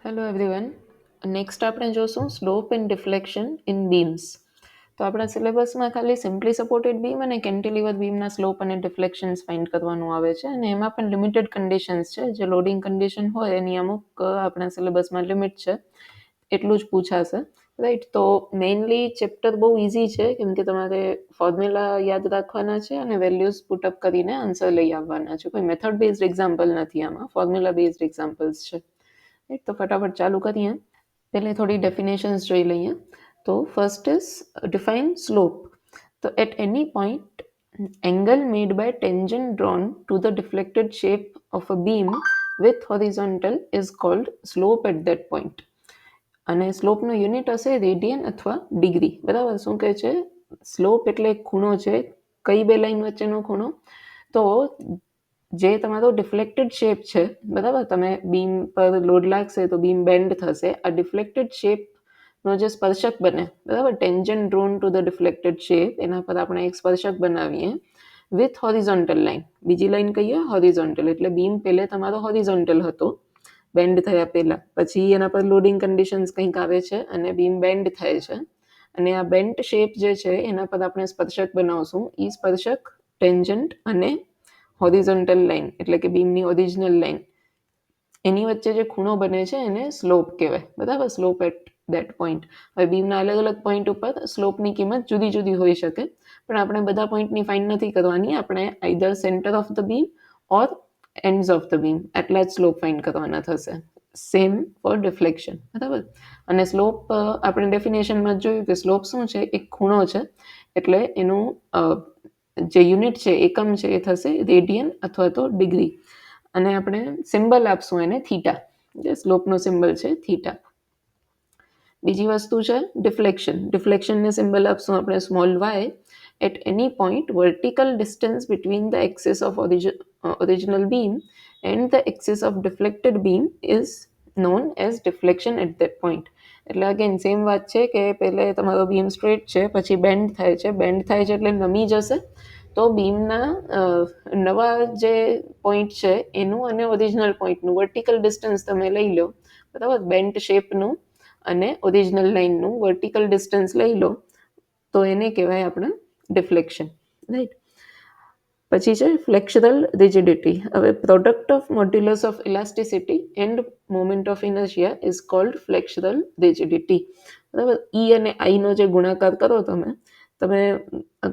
Hello everyone. Next આપણે જોશું slope and deflection in BIMS. તો આપણા સિલેબસમાં ખાલી સિમ્પલી સપોર્ટેડ બીમ અને કેન્ટિલીવર બીમના સ્લોપ અને ડિફ્લેક્શન્સ ફાઇન્ડ કરવાનું આવે છે, અને એમાં પણ લિમિટેડ કન્ડિશન્સ છે. જે લોડિંગ કન્ડિશન હોય એની અમુક આપણા સિલેબસમાં લિમિટ છે, એટલું જ પૂછાશે. રાઈટ, તો મેઇનલી ચેપ્ટર બહુ ઇઝી છે, કેમ કે તમારે ફોર્મ્યુલા યાદ રાખવાના છે અને વેલ્યુઝ પુટઅપ કરીને આન્સર લઈ આવવાના છે. કોઈ મેથડ બેઝડ એક્ઝામ્પલ નથી, આમાં ફોર્મ્યુલા બેઝડ એક્ઝામ્પલ્સ છે. તો ફટાફટ ચાલુ કરીએ. પહેલે થોડી ડેફિનેશન્સ જોઈ લઈએ. તો ફર્સ્ટ ઇઝ ડિફાઇન સ્લોપ. તો at any point angle made by tangent drawn to the deflected shape of a beam with horizontal is called slope at that point. અને સ્લોપનો યુનિટ હશે રેડિયન અથવા ડિગ્રી. બરાબર, શું કહે છે? સ્લોપ એટલે ખૂણો છે. કઈ બે લાઈન વચ્ચેનો ખૂણો? તો જે તમારો ડિફ્લેક્ટેડ શેપ છે, બરાબર, તમે બીમ પર લોડ લાગશે તો બીમ બેન્ડ થશે. આ ડિફ્લેક્ટેડ શેપનો જે સ્પર્શક બને, બરાબર, tangent drawn to the deflected shape, એના પર આપણે એક સ્પર્શક બનાવીએ વિથ હોરિઝોન્ટલ લાઇન. બીજી લાઈન કહીએ હોરિઝોન્ટલ, એટલે બીમ પહેલે તમારો હોરિઝોન્ટલ હતો બેન્ડ થયા પહેલા, પછી એના પર લોડિંગ કન્ડિશન્સ કંઈક આવે છે અને બીમ બેન્ડ થાય છે, અને આ બેન્ટ શેપ જે છે એના પર આપણે સ્પર્શક બનાવશું. એ સ્પર્શક ટેન્જન્ટ અને હોરિઝોન્ટલ લાઇન, એટલે કે બીમની ઓરિજિનલ લાઇન, એની વચ્ચે જે ખૂણો બને છે એને સ્લોપ કહેવાય. બરાબર, સ્લોપ એટ દેટ પોઈન્ટ. હવે બીમના અલગ અલગ પોઈન્ટ ઉપર સ્લોપની કિંમત જુદી જુદી હોઈ શકે, પણ આપણે બધા પોઈન્ટની ફાઇન્ડ નથી કરવાની. આપણે either centre of the beam or ends of the beam, એટલા જ સ્લોપ ફાઇન્ડ કરવાના થશે. Same for deflection. બરાબર, અને સ્લોપ આપણે ડેફિનેશનમાં જોયું કે સ્લોપ શું છે? એક ખૂણો છે, એટલે એનું જે યુનિટ છે, એકમ છે, એ થશે રેડિયન અથવા તો ડિગ્રી. અને આપણે સિમ્બલ આપશું એને થીટા. જે સ્લોપનો સિમ્બલ છે થીટા. બીજી વસ્તુ છે ડિફ્લેક્શન. ડિફ્લેક્શનને સિમ્બલ આપશું આપણે small Y. At any point vertical distance between the axis of original beam and the axis of deflected beam is known as deflection at that point. એટલે again same વાત છે કે પહેલે તમારો બીમ સ્ટ્રેટ છે, પછી બેન્ડ થાય છે. બેન્ડ થાય છે એટલે નમી જશે. તો બીમના નવા જે પોઈન્ટ છે એનું અને ઓરિજિનલ પોઈન્ટનું વર્ટિકલ ડિસ્ટન્સ તમે લઈ લો, બરાબર, બેન્ટ શેપનું અને ઓરિજિનલ લાઇનનું વર્ટિકલ ડિસ્ટન્સ લઈ લો, તો એને કહેવાય આપણે ડિફ્લેક્શન. રાઈટ, પછી છે ફ્લેક્સ્યુરલ રિજિડિટી. હવે product of modulus of elasticity and moment of inertia is called flexural rigidity. બરાબર, ઈ અને આઈનો જે ગુણાકાર કરો તમે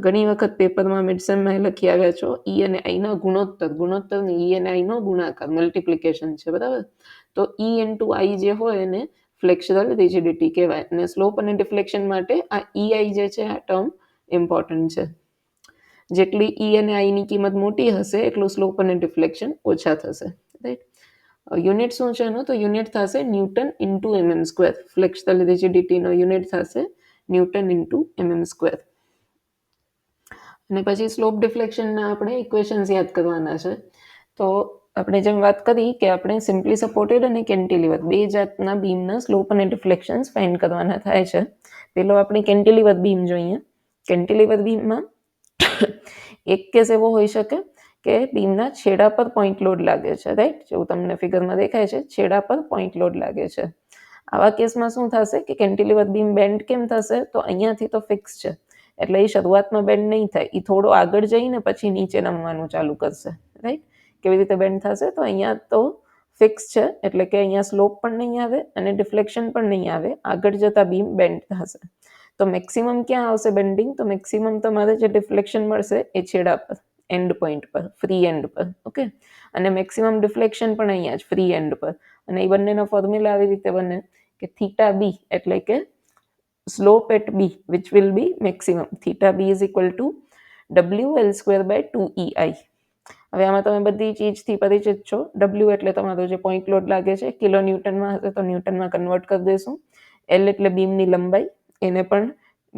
ઘણી વખત પેપરમાં મિડસેમમાં લખી આવ્યા છો ઈ અને આઈના ગુણોત્તર ને ઈ અને આઈનો ગુણાકાર, મલ્ટિપ્લિકેશન છે. બરાબર, તો ઈ ઇન્ટુ આઈ જે હોય એને ફ્લેક્સ્યુરલ રિજિડિટી કહેવાય. અને સ્લોપ અને ડિફ્લેક્શન માટે આ ઈ આઈ જે છે આ ટર્મ ઇમ્પોર્ટન્ટ છે. જેટલી ઈ અને આઈની કિંમત મોટી હશે એટલું સ્લોપ અને ડિફ્લેક્શન ઓછા થશે. રાઈટ, યુનિટ શું છે એનો? તો યુનિટ થશે newton into mm square. Flexural રિજિડિટીનો યુનિટ થશે ન્યૂટન ઇન્ટુ mm સ્ક્વેર. અને પછી સ્લોપ ડિફ્લેક્શનના આપણે ઇક્વેશન્સ યાદ કરવાના છે. તો આપણે જેમ વાત કરી કે આપણે સિમ્પલી સપોર્ટેડ અને કેન્ટિલીવર બે જાતના બીમના સ્લોપ અને ડિફ્લેક્શન્સ ફાઇન્ડ કરવાના થાય છે. પેલો આપણે કેન્ટિલીવર બીમ જોઈએ. કેન્ટિલીવર બીમમાં એક કેસ એવો હોઈ શકે કે બીમના છેડા પર પોઈન્ટ લોડ લાગે છે. રાઈટ, જેવું તમને ફિગરમાં દેખાય છે, છેડા પર પોઈન્ટ લોડ લાગે છે. આવા કેસમાં શું થશે કે કેન્ટિલીવર બીમ બેન્ડ કેમ થશે? તો અહીંયાથી તો ફિક્સ છે, એટલે એ શરૂઆતમાં બેન્ડ નહીં થાય. એ થોડો આગળ જઈને પછી નીચે નમવાનું ચાલુ કરશે. રાઈટ, કેવી રીતે બેન્ડ થશે? તો અહીંયા તો ફિક્સ છે, એટલે કે અહીંયા સ્લોપ પણ નહીં આવે અને ડિફ્લેક્શન પણ નહીં આવે. આગળ જતા બીમ બેન્ડ થશે. તો મેક્સિમમ ક્યાં આવશે બેન્ડિંગ? તો મેક્સિમમ તમારે જે ડિફ્લેક્શન મળશે એ છેડા પર, એન્ડ પોઈન્ટ પર, ફ્રી એન્ડ પર. ઓકે, અને મેક્સિમમ ડિફ્લેક્શન પણ અહીંયા જ ફ્રી એન્ડ પર. અને એ બંનેનો ફોર્મ્યુલા આવી રીતે બને કે થીટા બી, એટલે કે slope at b, which will be maximum. Theta b is equal to WL square by 2EI. હવે આમાં તમે બધી ચીજથી પરિચિત છો. W એટલે તમારો જે પોઈન્ટ લોડ લાગે છે, કિલો ન્યૂટનમાં હશે તો ન્યૂટનમાં કન્વર્ટ કરી દઈશું. L એટલે બીમની લંબાઈ, એને પણ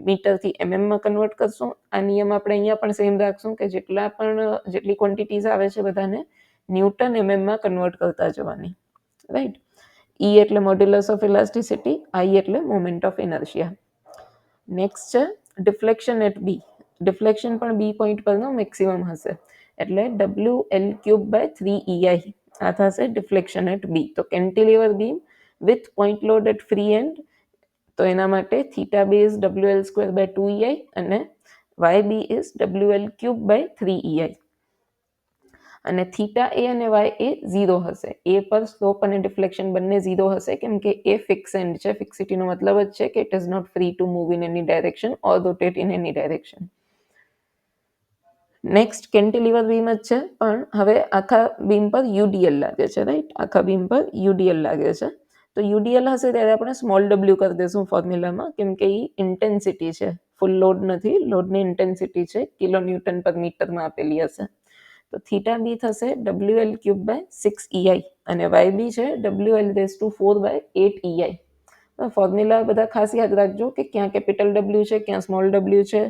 મીટરથી એમએમમાં કન્વર્ટ કરશું. આ નિયમ આપણે અહીંયા પણ સેમ રાખશું કે જેટલી ક્વોન્ટિટીઝ આવે છે બધાને ન્યૂટન એમએમમાં કન્વર્ટ કરતા જવાની. રાઈટ, ઈ એટલે મોડ્યુલસ ઓફ ઇલાસ્ટિસિટી, આઈ એટલે મોમેન્ટ ઓફ ઇનર્શિયા. નેક્સ્ટ છે ડિફ્લેક્શન એટ બી. ડિફ્લેક્શન પણ બી પોઈન્ટ પરનો મેક્સિમમ હશે, એટલે WL ક્યુબ બાય 3EI. આ થશે ડિફ્લેક્શન એટ બી. તો cantilever beam with point load at free end, તો એના માટે theta B is WL² by 2EI અને YB is WL³ by 3EI. અને થીટા એ અને વાય એ 0 હશે. એ પર સ્લોપ અને ડિફ્લેક્શન બંને 0 હશે, કેમ કે એ ફિક્સ એન્ડ છે. ફિક્સિટીનો મતલબ જ છે કે it is not free to move in any direction or rotate in any direction. Next cantilever beam જ છે, પણ હવે આખા બીમ પર UDL લાગે છે, રાઈટ? આખા બીમ પર UDL લાગે છે. તો UDL હશે ત્યારે આપણે સ્મોલ w કરી દઈશું ફોર્મ્યુલામાં, કેમ કે એ ઇન્ટેન્સિટી છે, ફૂલ લોડ નથી, લોડની ઇન્ટેન્સિટી છે, કિલો ન્યૂટન પર મીટરમાં આપેલી હશે. તો થીટા બી થશે WL³ by 6EI અને YB છે WL⁴/8EI. ફોર્મ્યુલા બધા ખાસ યાદ રાખજો કે ક્યાં કેપિટલ W છે, ક્યાં સ્મોલ w છે.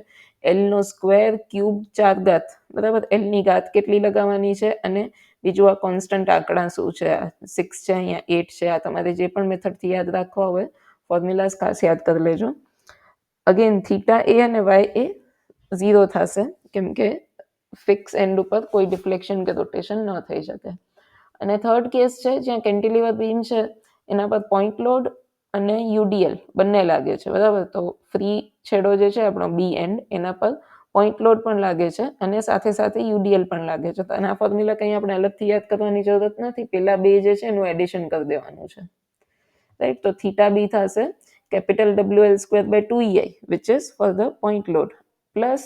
L² ક્યુબ 4 ઘાત, બરાબર? L ની ઘાત કેટલી લગાવવાની છે, અને બીજું આ કોન્સ્ટન્ટ આંકડા શું છે, 6 છે, અહીંયા 8 છે. આ તમારે જે પણ મેથડથી યાદ રાખવા હોય ફોર્મ્યુલાઝ ખાસ યાદ કરી લેજો. અગેન થીટા એ અને વાય એ 0 થશે, કેમ કે ફિક્સ એન્ડ ઉપર કોઈ ડિફ્લેક્શન કે રોટેશન ન થઈ શકે. અને થર્ડ કેસ છે જ્યાં કેન્ટિલીવર બીમ છે, એના પર પોઈન્ટ લોડ અને UDL બંને લાગે છે, બરાબર? તો ફ્રી છેડો જે છે આપણો બી એન્ડ, એના પર પોઈન્ટ લોડ પણ લાગે છે અને સાથે સાથે UDL પણ લાગે છે. તો આના ફોર્મ્યુલા કંઈ આપણે અલગથી યાદ કરવાની જરૂરત નથી, પેલા બે જે છે એનું એડિશન કરી દેવાનું છે, રાઈટ? તો થીટા બી થશે capital WL²/2EI which is for the point load plus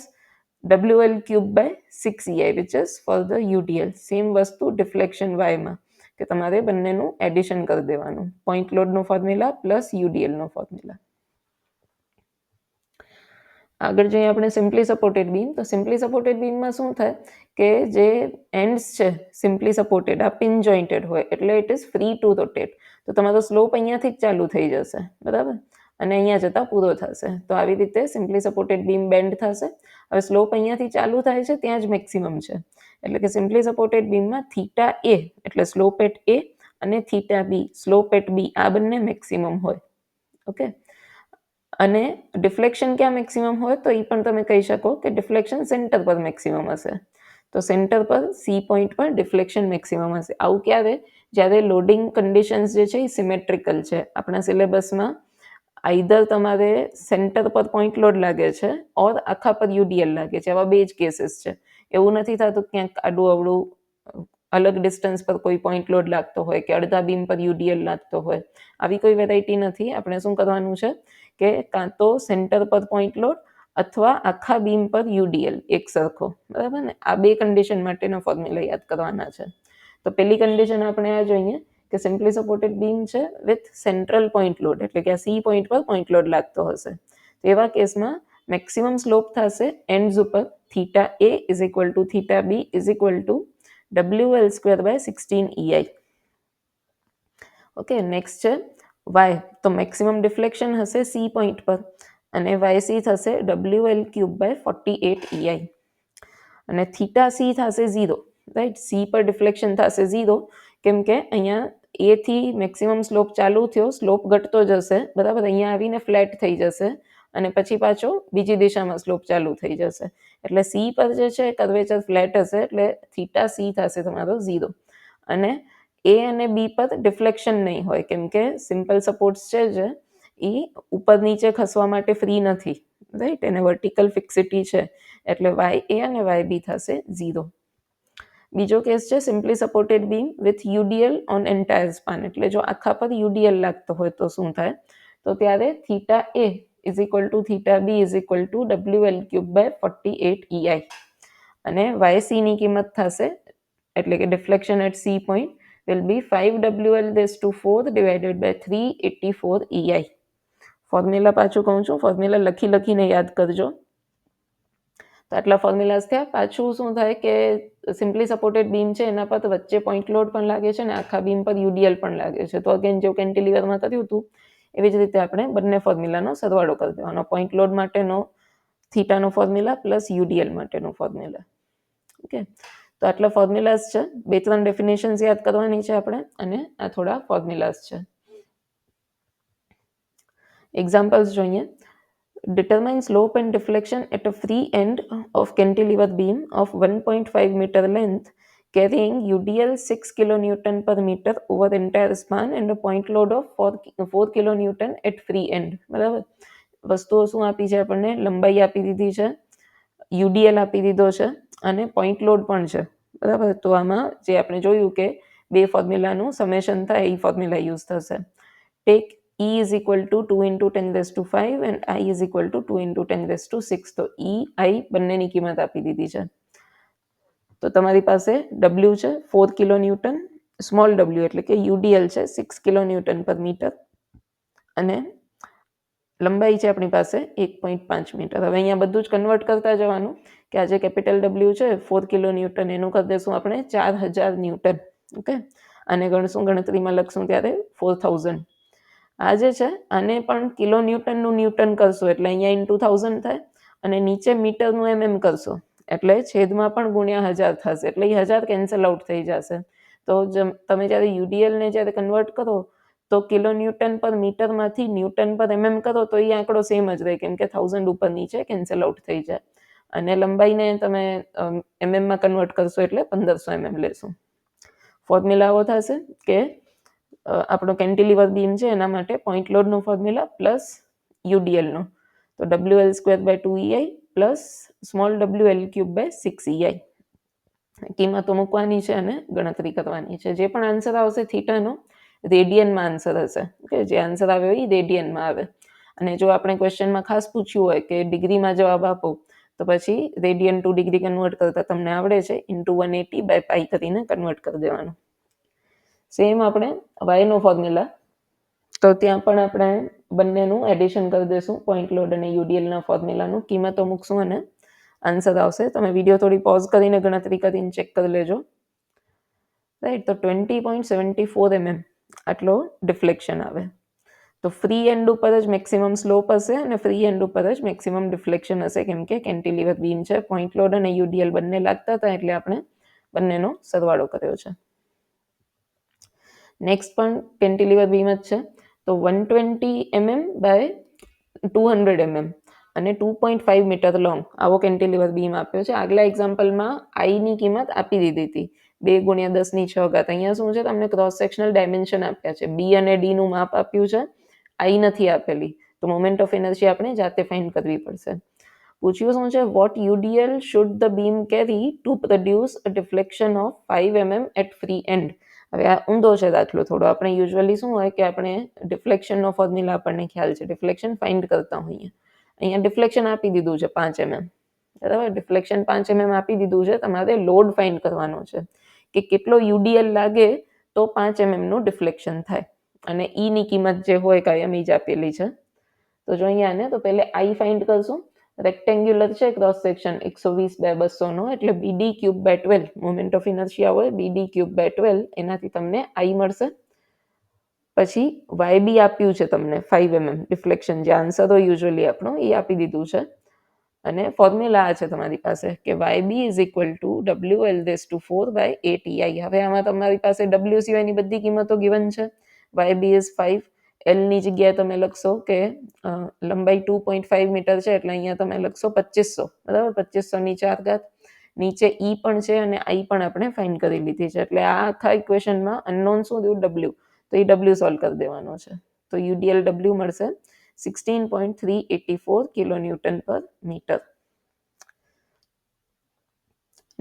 WL³ by 6EI which is for the UDL. Same વસ્તુ ડિફ્લેક્શન વાયમાં કે તમારે બંનેનું એડિશન કરી દેવાનું, પોઈન્ટ લોડનો ફોર્મ્યુલા પ્લસ UDLનો ફોર્મ્યુલા. આગળ જઈએ આપણે સિમ્પલી સપોર્ટેડ બીમ. તો સિમ્પલી સપોર્ટેડ બીમમાં શું થાય કે જે એન્ડ્સ છે સિમ્પલી સપોર્ટેડ આ પિન જોઈન્ટેડ હોય, એટલે it is free two rotate. તો તમારો સ્લોપ અહીંયાથી જ ચાલુ થઈ જશે, બરાબર? અને અહીંયા જતાં પૂરો થશે. તો આવી રીતે સિમ્પલી સપોર્ટેડ બીમ બેન્ડ થશે. હવે સ્લોપ અહીંયાથી ચાલુ થાય છે ત્યાં જ મેક્સિમમ છે, એટલે કે સિમ્પલી સપોર્ટેડ બીમમાં થીટા એ એટલે સ્લોપ એટ એ અને થીટા બી સ્લોપ એટ બી આ બંને મેક્સિમમ હોય. ઓકે, અને ડિફ્લેક્શન ક્યાં મેક્સિમમ હોય તો એ પણ તમે કહી શકો કે ડિફ્લેક્શન સેન્ટર પર મેક્સિમમ હશે. તો સેન્ટર પર સી પોઈન્ટ પર ડિફ્લેક્શન મેક્સિમમ હશે. આવું ક્યારે? જ્યારે લોડિંગ કન્ડિશન્સ જે છે એ સિમેટ્રિકલ છે. આપણા સિલેબસમાં આઈધર તમારે સેન્ટર પર પોઈન્ટ લોડ લાગે છે ઓર આખા પર UDL લાગે છે, આવા બે જ કેસીસ છે. એવું નથી થતું ક્યાંક આડું અવળું અલગ ડિસ્ટન્સ પર કોઈ પોઈન્ટ લોડ લાગતો હોય કે અડધા બીમ પર UDL લાગતો હોય, આવી કોઈ વેરાયટી નથી. આપણે શું કરવાનું છે કે કાં તો સેન્ટર પર પોઈન્ટ લોડ અથવા આખા બીમ પર UDL એક સરખો, બરાબર ને? આ બે કન્ડિશન માટેના ફોર્મ્યુલા યાદ કરવાના છે. તો પેલી કન્ડિશન આપણે આ જોઈએ કે સિમ્પલી સપોર્ટેડ બીમ છે વિથ સેન્ટ્રલ પોઈન્ટ લોડ, એટલે કે આ સી પોઈન્ટ પર પોઈન્ટ લોડ લાગતો હશે. તો એવા કેસમાં મેક્સિમમ સ્લોપ થશે એન્ડ્સ ઉપર theta A is equal to theta B is equal to WL²/16EI. Okay, next છે વાય. તો મેક્સિમમ ડિફ્લેક્શન હશે સી પોઈન્ટ પર અને YC થશે WL³ by 48EI. અને થીટા સી થશે 0, રાઈટ? સી પર ડિફ્લેક્શન થશે 0, કેમ કે અહીંયા એથી મેક્સિમમ સ્લોપ ચાલુ થયો, સ્લોપ ઘટતો જશે, બરાબર? અહીંયા આવીને ફ્લેટ થઈ જશે અને પછી પાછો બીજી દિશામાં સ્લોપ ચાલુ થઈ જશે. એટલે સી પર જે છે કર્વેચર ફ્લેટ હશે, એટલે થીટા સી થશે તમારો 0. અને એ અને બી પર ડિફ્લેક્શન નહીં હોય, કેમ કે સિમ્પલ સપોર્ટ્સ છે જે એ ઉપર નીચે ખસવા માટે ફ્રી નથી, રાઈટ? એને વર્ટિકલ ફિક્સિટી છે, એટલે YA અને YB થશે 0. બીજો કેસ છે simply supported beam with UDL on entire span. એટલે જો આખા પર UDL લાગતો હોય તો શું થાય? તો ત્યારે theta A is equal to theta B is equal to WL³ by 48EI. અને YC ની કિંમત થશે, એટલે કે deflection at C point will be 5WL⁴ divided by 384EI. ફોર્મ્યુલા પાછું કહું છું, ફોર્મ્યુલા લખીને યાદ કરજો. તો આટલા ફોર્મ્યુલાઝ થયા. પાછું શું થાય કે સિમ્પલી સપોર્ટેડ બીમ છે એના પર વચ્ચે પોઈન્ટ લોડ પણ લાગે છે અને આખા બીમ પર UDL પણ લાગે છે. તો અગેન જેવું કેન્ટિલીવરમાં કર્યું હતું એવી જ રીતે આપણે બંને ફોર્મ્યુલાનો સરવાળો કરી દેવાનો. પોઈન્ટ લોડ માટેનો થીટાનો ફોર્મ્યુલા પ્લસ UDL માટેનો ફોર્મ્યુલા. ઓકે, તો આટલા ફોર્મ્યુલાઝ છે. 2-3 ડેફિનેશન્સ યાદ કરવાની છે આપણે, અને આ થોડા ફોર્મ્યુલાઝ છે. એક્ઝામ્પલ્સ જોઈએ. Determine slope and deflection at a free end of cantilever beam of 1.5 meter length carrying UDL 6 kilonewton per meter over the entire span and a point load of 4 kilonewton at free end. બરાબર, વસ્તુઓ શું આપી છે આપણને? લંબાઈ આપી દીધી છે, યુડીએલ આપી દીધો છે અને પોઈન્ટ લોડ પણ છે. બરાબર, તો આમાં જે આપણે જોયું કે બે ફોર્મ્યુલાનું સમેશન થાય એ ફોર્મ્યુલા યુઝ થશે. Take E is equal to 2 into 10 raised to 5 and I is equal to 2 into 10 raised to 6. તો E, I બંનેની કિંમત આપી દીધી છે. તો તમારી પાસે W છે 4 કિલો ન્યૂટન, સ્મોલ w એટલે કે UDL છે 6 કિલો ન્યૂટન પર મીટર અને લંબાઈ છે આપણી પાસે 1.5 મીટર. હવે અહીંયા બધું જ કન્વર્ટ કરતા જવાનું કે આ જે કેપિટલ W છે 4 કિલો ન્યૂટન એનું કરી દઈશું આપણે 4000 ન્યૂટન. ઓકે, આને ગણશું, ગણતરીમાં લખશું ત્યારે 4000. આ જે છે આને પણ કિલો ન્યૂટનનું ન્યૂટન કરશો એટલે અહીંયા ઇન્ટુ 1000 થાય અને નીચે મીટરનું MM કરશો એટલે છેદમાં પણ ગુણ્યા 1000 થશે એટલે એ 1000 કેન્સલ આઉટ થઈ જશે. તો તમે જ્યારે યુડીએલને જ્યારે કન્વર્ટ કરો તો કિલો ન્યૂટન પર મીટરમાંથી ન્યૂટન પર MM કરો તો એ આંકડો સેમ જ રહે કેમ કે 1000 ઉપર નીચે કેન્સલ આઉટ થઈ જાય. અને લંબાઈને તમે MM કન્વર્ટ કરશો એટલે 1500 MM લેશું. ફોર્મ્યુલા આવો થશે કે આપણો કેન્ટિલીવર બીમ છે એના માટે પોઈન્ટ લોડનો ફોર્મ્યુલા પ્લસ યુડીએલનો, તો WL²/2EI પ્લસ સ્મોલ WL3/6EI કિંમતો મૂકવાની છે અને ગણતરી કરવાની છે. જે પણ આન્સર આવશે થીટાનો રેડિયનમાં આન્સર હશે. ઓકે, જે આન્સર આવે એ રેડિયનમાં આવે. અને જો આપણે ક્વેશ્ચનમાં ખાસ પૂછ્યું હોય કે ડિગ્રીમાં જવાબ આપો તો પછી રેડિયન ટુ ડિગ્રી કન્વર્ટ કરતા તમને આવડે છે ઇન્ટુ 180/π કરીને કન્વર્ટ કરી દેવાનું. સેમ આપણે વાયનો ફોર્મ્યુલા, તો ત્યાં પણ આપણે બંનેનું એડિશન કરી દઈશું, પોઈન્ટ લોડ અને યુડીએલના ફોર્મ્યુલાનું. કિંમતો મૂકશું અને આન્સર આવશે. તમે વિડીયો થોડી પોઝ કરીને ગણતરી કરીને ચેક કરી લેજો. રાઈટ, તો 20.74 mm આટલો ડિફ્લેક્શન આવે. તો ફ્રી એન્ડ ઉપર જ મેક્સિમમ સ્લોપ હશે અને ફ્રી એન્ડ ઉપર જ મેક્સિમમ ડિફ્લેક્શન હશે કેમ કે કેન્ટિલીવર બીમ છે. પોઈન્ટ લોડ અને યુડીએલ બંને લાગતા હતા એટલે આપણે બંનેનો સરવાળો કર્યો છે. નેક્સ્ટ પણ કેન્ટિલીવર બીમ જ છે. તો 120 mm બાય 200 mm અને 2.5 મીટર લોંગ આવો કેન્ટિલીવર બીમ આપ્યો છે. આગલા એક્ઝામ્પલમાં આઈની કિંમત આપી દીધી હતી 2 × 10⁶. અહીંયા શું છે, તમને ક્રોસ સેક્શનલ ડાયમેન્શન આપ્યા છે, બી અને ડીનું માપ આપ્યું છે, આઈ નથી આપેલી. તો મોમેન્ટ ઓફ ઇનર્શિયા આપણે જાતે ફાઇન્ડ કરવી પડશે. પૂછ્યું શું છે, what UDL should the beam carry to produce a deflection of 5 mm at free end. હવે આ ઊંધો છે દાખલો થોડો. આપણે યુઝ્યુઅલી શું હોય કે આપણે ડિફ્લેક્શનનો ફોર્મ્યુલા આપણને ખ્યાલ છે, ડિફ્લેક્શન ફાઇન્ડ કરતા હોઈએ. અહીંયા ડિફ્લેક્શન આપી દીધું છે 5 mm. બરાબર, ડિફ્લેક્શન 5 mm આપી દીધું છે. તમારે લોડ ફાઇન્ડ કરવાનો છે કે કેટલો યુડીએલ લાગે તો 5 mm નું ડિફ્લેક્શન થાય અને ઈની કિંમત જે હોય કાયમી જ આપેલી છે. તો જો અહીંયા ને તો પહેલે આઈ ફાઇન્ડ કરશું. રેક્ટેન્ગ્યુલર છે ક્રોસ સેક્શન 120/200 નો એટલે BD3/12 મોમેન્ટ ઓફ ઇનર્શિયા હોય BD3/12 એનાથી તમને આઈ મળશે. પછી YB આપ્યું છે તમને 5 mm ડિફ્લેક્શન, જે આન્સર હોય યુઝ્યુઅલી આપણો એ આપી દીધું છે અને ફોર્મ્યુલા આ છે તમારી પાસે કે YB is equal to WL4/8EI. હવે આમાં તમારી પાસે W સિવાયની બધી કિંમતો ગિવન છે. YB is 5, L ની જગ્યાએ તમે લખશો કે લંબાઈ 2.5 મીટર છે એટલે અહીંયા તમે લખશો 2500. બરાબર, 2500⁴. નીચે E પણ છે અને I પણ આપણે ફાઇન્ડ કરી લીધી છે એટલે આ આખા ઇક્વેશનમાં અનનોન શું થયું? W. તો એ W સોલ્વ કરી દેવાનો છે. તો યુડીએલ W મળશે 16.384 કિલોન્યુટન પર મીટર.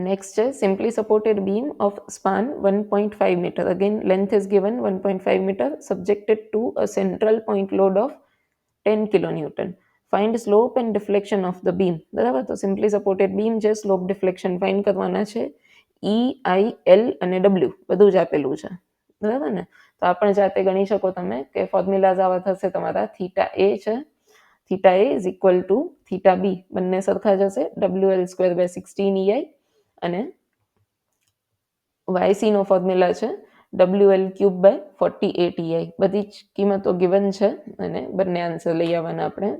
નેક્સ્ટ છે simply supported beam of span 1.5 metre. Again length is given 1.5 metre subjected to a central point load of 10 kilonewton. Find slope and deflection of the beam. બરાબર, તો simply supported beam છે, slope deflection find કરવાના છે. E, I, L અને W બધું જ આપેલું છે. બરાબર ને, તો આપણે જાતે ગણી શકો તમે કે ફોર્મ્યુલાઝ આવા થશે તમારા. થીટા એ છે, theta A is equal to theta B, બંને સરખા જ હશે, WL²/16EI અને YC નો ફોર્મ્યુલા છે WL3/48EI. બધી જ કિંમતો ગિવન છે અને બંને આન્સર લઈ આવવાના આપણે.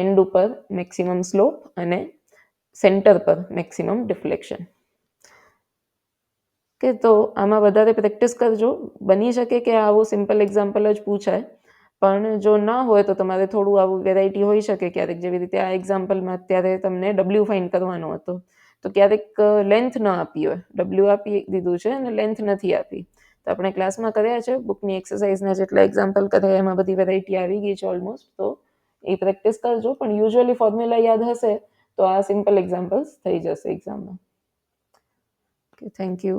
એન્ડ ઉપર મેક્સિમમ સ્લોપ અને સેન્ટર પર મેક્સિમમ ડિફ્લેક્શન. કે તો આમાં વધારે પ્રેક્ટિસ કરજો. બની શકે કે આવું સિમ્પલ એક્ઝામ્પલ જ પૂછાય, પણ જો ના હોય તો તમારે થોડું આવું વેરાયટી હોઈ શકે ક્યારેક. જેવી રીતે આ એક્ઝામ્પલમાં અત્યારે તમને W ફાઇન્ડ કરવાનો હતો તો ક્યારેક લેન્થ ન આપી હોય, ડબલ્યુ આપી દીધું છે અને લેન્થ નથી આપી. તો આપણે ક્લાસમાં કર્યા છે, બુકની એક્સરસાઇઝના જેટલા એક્ઝામ્પલ કર્યા એમાં બધી વેરાયટી આવી ગઈ છે ઓલમોસ્ટ. તો એ પ્રેક્ટિસ કરજો, પણ યુઝ્યુઅલી ફોર્મ્યુલા યાદ હશે તો આ સિમ્પલ એક્ઝામ્પલ્સ થઈ જશે એક્ઝામમાં. Okay, thank you.